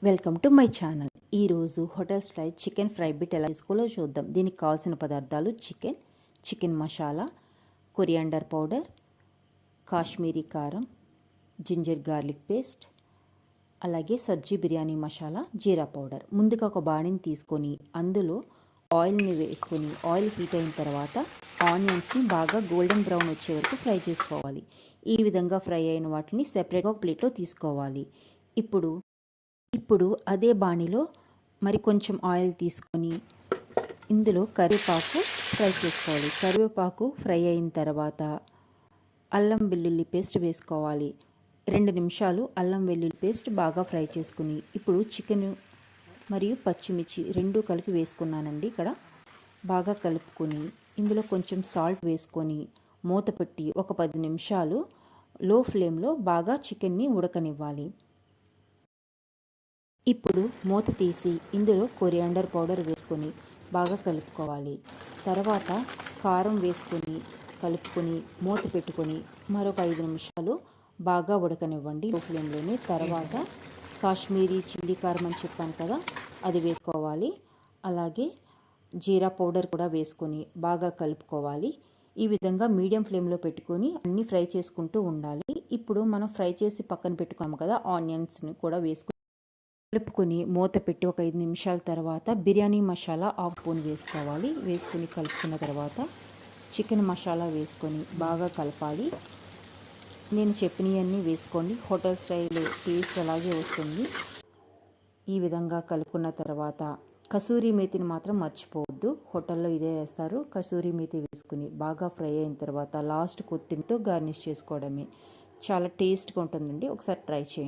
Welcome to my channel. ఈరోజు hotel style chicken fry bit ఎలా చేసుకోవాలో చూద్దాం. దీనికి కావాల్సిన పదార్థాలు chicken masala, coriander powder, Kashmiri కారం, జింజర్ గార్లిక్ పేస్ట్, అలాగే సబ్జీ బిర్యానీ మసాలా, జీరా పౌడర్. ముందుగా ఒక బాణీని తీసుకొని అందులో ఆయిల్ని వేసుకొని ఆయిల్ హీట్ అయిన తర్వాత ఆనియన్స్ని బాగా గోల్డెన్ బ్రౌన్ వచ్చే వరకు ఫ్రై చేసుకోవాలి. ఈ విధంగా ఫ్రై అయిన వాటిని సెపరేట్గా ఒక ప్లేట్లో తీసుకోవాలి. ఇప్పుడు అదే బాణీలో మరి కొంచెం ఆయిల్ తీసుకొని ఇందులో కరివేపాకు ఫ్రై చేసుకోవాలి. కరివేపాకు ఫ్రై అయిన తర్వాత అల్లం వెల్లుల్లి పేస్ట్ వేసుకోవాలి. 2 నిమిషాలు అల్లం వెల్లుల్లి పేస్ట్ బాగా ఫ్రై చేసుకుని ఇప్పుడు చికెన్ మరియు పచ్చిమిర్చి 2 కలిపి వేసుకున్నానండి. ఇక్కడ బాగా కలుపుకొని ఇందులో కొంచెం సాల్ట్ వేసుకొని మూత పెట్టి ఒక 10 నిమిషాలు లో ఫ్లేమ్లో బాగా చికెన్ని ఉడకనివ్వాలి. ఇప్పుడు మూత తీసి ఇందులో కొరియాండర్ పౌడర్ వేసుకొని బాగా కలుపుకోవాలి. తర్వాత కారం వేసుకొని కలుపుకొని మూత పెట్టుకొని మరొక 5 నిమిషాలు బాగా ఉడకనివ్వండి లో ఫ్లేమ్లోనే. తర్వాత కాశ్మీరీ చిల్లీ కారం అని చెప్పాను కదా, అది వేసుకోవాలి. అలాగే జీరా పౌడర్ కూడా వేసుకొని బాగా కలుపుకోవాలి. ఈ విధంగా మీడియం ఫ్లేమ్లో పెట్టుకొని అన్నీ ఫ్రై చేసుకుంటూ ఉండాలి. ఇప్పుడు మనం ఫ్రై చేసి పక్కన పెట్టుకున్నాము కదా, ఆనియన్స్ని కూడా కలుపుకొని మూత పెట్టి ఒక 5 నిమిషాల తర్వాత బిర్యానీ మసాలా 1/2 స్పూన్ వేసుకోవాలి. వేసుకొని కలుపుకున్న తర్వాత చికెన్ మసాలా వేసుకొని బాగా కలపాలి. నేను చెప్పినవన్నీ వేసుకోండి, హోటల్ స్టైల్ టేస్ట్ అలాగే వస్తుంది. ఈ విధంగా కలుపుకున్న తర్వాత కసూరి మేతిని మాత్రం మర్చిపోవద్దు, హోటల్లో ఇదే వేస్తారు. కసూరి మేతి వేసుకుని బాగా ఫ్రై అయిన తర్వాత లాస్ట్ కొత్తిమీరతో గార్నిష్ చేసుకోవడమే. చాలా టేస్ట్గా ఉంటుందండి, ఒకసారి ట్రై చేయండి.